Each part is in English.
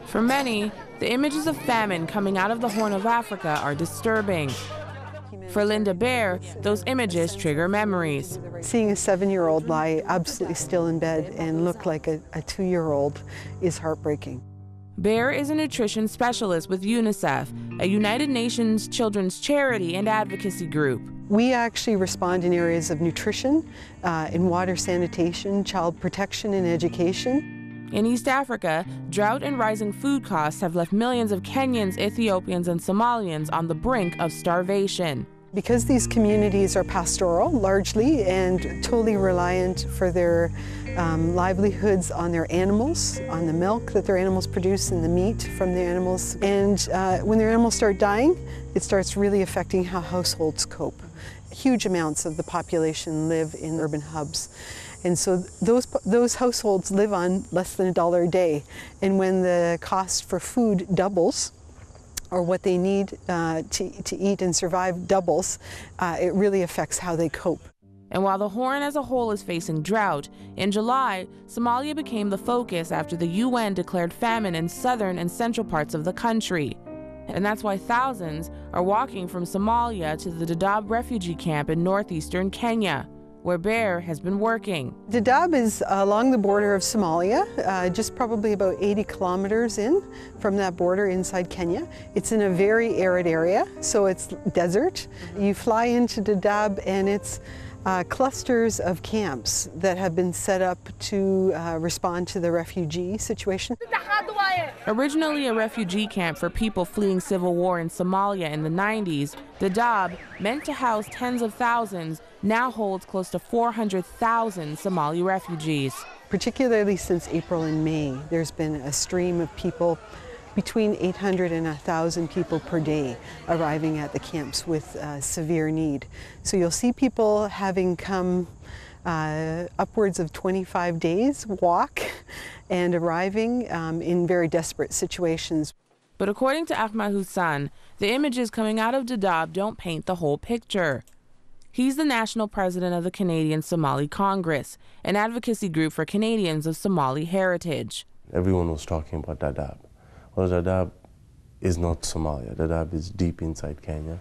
For many, the images of famine coming out of the Horn of Africa are disturbing. For Linda Bear, those images trigger memories. Seeing a 7-year-old lie absolutely still in bed and look like a 2-year-old is heartbreaking. Bear is a nutrition specialist with UNICEF, a United Nations children's charity and advocacy group. We actually respond in areas of nutrition, in water sanitation, child protection, and education. In East Africa, drought and rising food costs have left millions of Kenyans, Ethiopians, and Somalians on the brink of starvation. Because these communities are pastoral largely and totally reliant for their livelihoods on their animals, on the milk that their animals produce and the meat from the animals. And when their animals start dying, it starts really affecting how households cope. Huge amounts of the population live in urban hubs. And so those households live on less than $1 a day. And when the cost for food doubles, or what they need to eat and survive doubles, it really affects how they cope. And while the Horn as a whole is facing drought, in July, Somalia became the focus after the UN declared famine in southern and central parts of the country. And that's why thousands are walking from Somalia to the Dadaab refugee camp in northeastern Kenya, where Bear has been working. Dadaab is along the border of Somalia, just probably about 80 kilometers in from that border inside Kenya. It's in a very arid area, so it's desert. You fly into Dadaab and it's clusters of camps that have been set up to respond to the refugee situation. Originally a refugee camp for people fleeing civil war in Somalia in the 90s, Dadaab, meant to house tens of thousands, now holds close to 400,000 Somali refugees. Particularly since April and May, there's been a stream of people, between 800 and 1,000 people per day arriving at the camps with severe need. So you'll see people having come upwards of 25 days walk and arriving in very desperate situations. But according to Ahmed Hussan, the images coming out of Dadaab don't paint the whole picture. He's the national president of the Canadian Somali Congress, an advocacy group for Canadians of Somali heritage. Everyone was talking about Dadaab. Well, Dadaab is not Somalia. Dadaab is deep inside Kenya,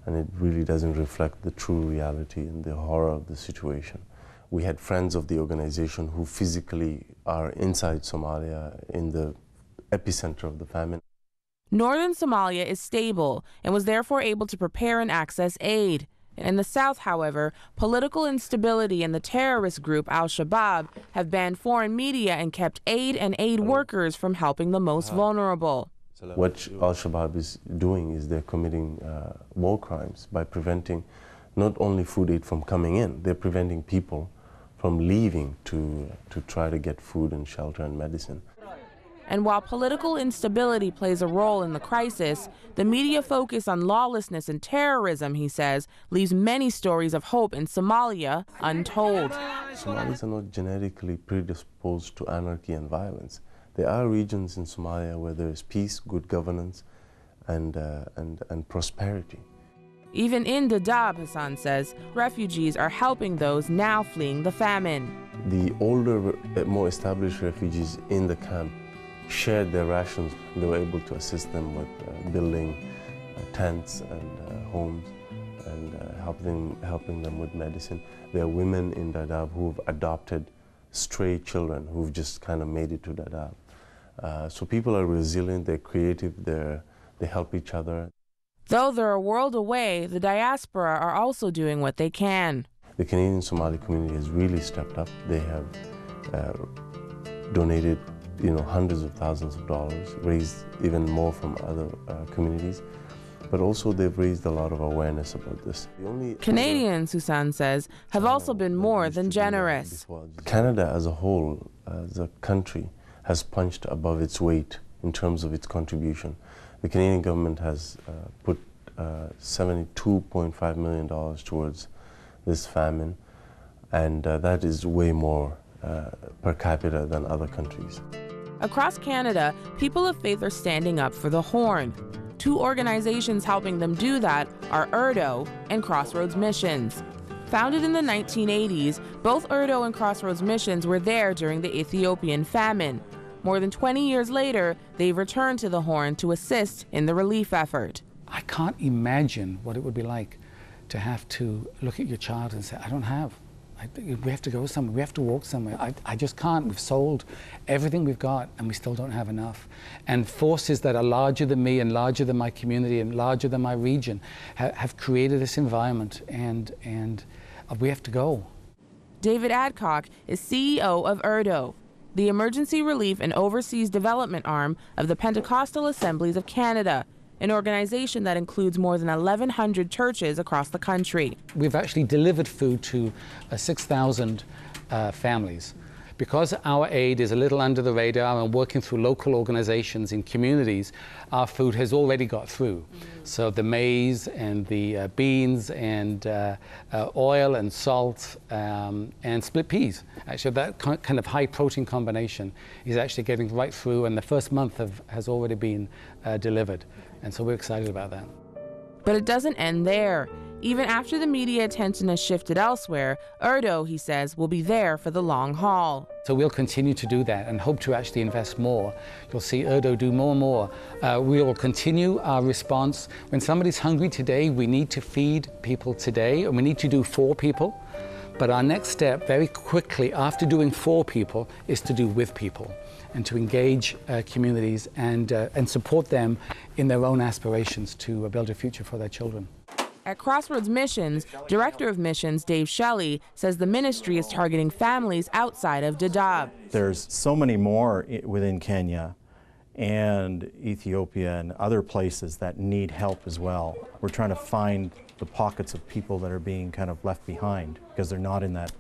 and it really doesn't reflect the true reality and the horror of the situation. We had friends of the organization who physically are inside Somalia in the epicenter of the famine. Northern Somalia is stable and was therefore able to prepare and access aid. In the south, however, political instability and the terrorist group Al-Shabaab have banned foreign media and kept aid and aid workers from helping the most vulnerable. What Al-Shabaab is doing is they're committing war crimes by preventing not only food aid from coming in, they're preventing people from leaving to try to get food and shelter and medicine. And while political instability plays a role in the crisis, the media focus on lawlessness and terrorism, he says, leaves many stories of hope in Somalia untold. Somalis are not genetically predisposed to anarchy and violence. There are regions in Somalia where there is peace, good governance, and prosperity. Even in Dadaab, Hassan says, refugees are helping those now fleeing the famine. The older, more established refugees in the camp shared their rations. They were able to assist them with building tents and homes and helping them with medicine. There are women in Dadaab who've adopted stray children who've just kind of made it to Dadaab. So people are resilient, they're creative, they help each other. Though they're a world away, the diaspora are also doing what they can. The Canadian Somali community has really stepped up. They have donated hundreds of thousands of dollars, raised even more from other communities, but also they've raised a lot of awareness about this. Canadians, Susan says, have also been more than generous. Canada as a whole, as a country, has punched above its weight in terms of its contribution. The Canadian government has put $72.5 million towards this famine, and that is way more per capita than other countries. Across Canada, people of faith are standing up for the Horn. Two organizations helping them do that are Urdo and Crossroads Missions. Founded in the 1980s, both Urdo and Crossroads Missions were there during the Ethiopian famine. More than 20 years later, they've returned to the Horn to assist in the relief effort. I can't imagine what it would be like to have to look at your child and say, I don't have. We have to go somewhere, we have to walk somewhere. I just can't. We've sold everything we've got and we still don't have enough. And forces that are larger than me and larger than my community and larger than my region have created this environment, and we have to go. David Adcock is CEO of URDO, the Emergency Relief and Overseas Development arm of the Pentecostal Assemblies of Canada, an organization that includes more than 1,100 churches across the country. We've actually delivered food to 6,000 families. Because our aid is a little under the radar and working through local organizations in communities, our food has already got through. So the maize and the beans and oil and salt and split peas, actually that kind of high protein combination is actually getting right through, and the first month has already been delivered. And so we're excited about that. But it doesn't end there. Even after the media attention has shifted elsewhere, URDO, he says, will be there for the long haul. So we'll continue to do that and hope to actually invest more. You'll see URDO do more and more. We will continue our response. When somebody's hungry today, we need to feed people today, and we need to do for people. But our next step, very quickly, after doing for people, is to do with people and to engage communities and support them in their own aspirations to build a future for their children. At Crossroads Missions, Director of Missions Dave Shelley says the ministry is targeting families outside of Dadaab. There's so many more within Kenya and Ethiopia and other places that need help as well. We're trying to find the pockets of people that are being kind of left behind because they're not in that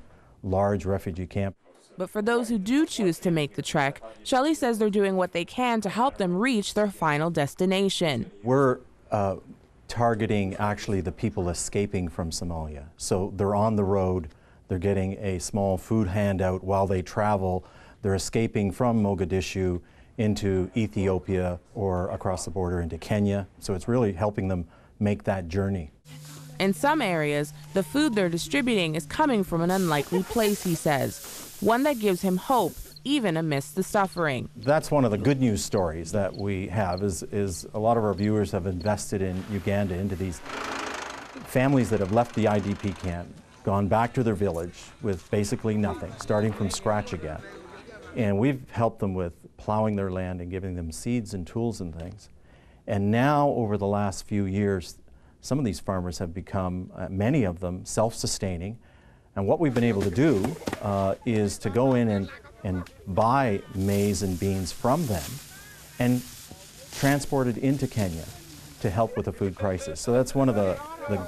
large refugee camp. But for those who do choose to make the trek, Shelley says they're doing what they can to help them reach their final destination. We're targeting actually the people escaping from Somalia. So they're on the road, they're getting a small food handout while they travel, they're escaping from Mogadishu into Ethiopia or across the border into Kenya. So it's really helping them make that journey. In some areas, the food they're distributing is coming from an unlikely place, he says, one that gives him hope, even amidst the suffering. That's one of the good news stories that we have is a lot of our viewers have invested in Uganda, into these families that have left the IDP camp, gone back to their village with basically nothing, starting from scratch again. And we've helped them with plowing their land and giving them seeds and tools and things. And now, over the last few years, some of these farmers have become, many of them, self-sustaining. And what we've been able to do is to go in and buy maize and beans from them and transport it into Kenya to help with the food crisis. So that's one of the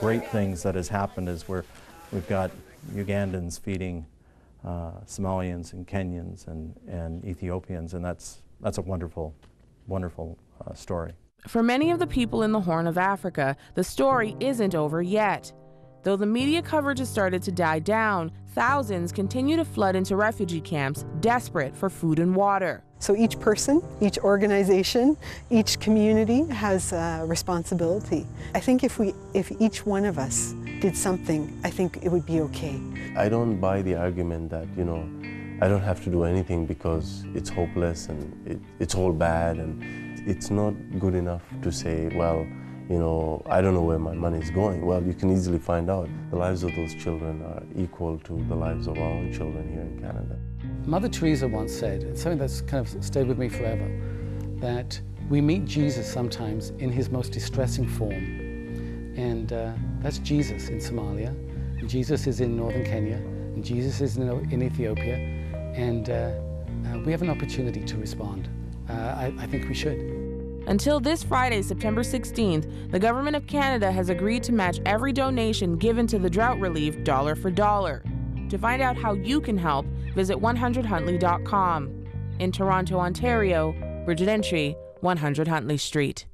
great things that has happened, is we've got Ugandans feeding Somalians and Kenyans and Ethiopians, and that's a wonderful, wonderful story. For many of the people in the Horn of Africa, the story isn't over yet. Though the media coverage has started to die down, thousands continue to flood into refugee camps, desperate for food and water. So each person, each organization, each community has a responsibility. I think if each one of us did something, I think it would be okay. I don't buy the argument that, I don't have to do anything because it's hopeless and it's all bad, and it's not good enough to say, well, I don't know where my money is going. Well, you can easily find out. The lives of those children are equal to the lives of our own children here in Canada. Mother Teresa once said, it's something that's kind of stayed with me forever, that we meet Jesus sometimes in his most distressing form. And that's Jesus in Somalia, and Jesus is in northern Kenya, and Jesus is in Ethiopia, and we have an opportunity to respond. I think we should. Until this Friday, September 16th, the Government of Canada has agreed to match every donation given to the drought relief dollar for dollar. To find out how you can help, visit 100huntley.com. In Toronto, Ontario, Bridget, Antwi, 100 Huntley Street.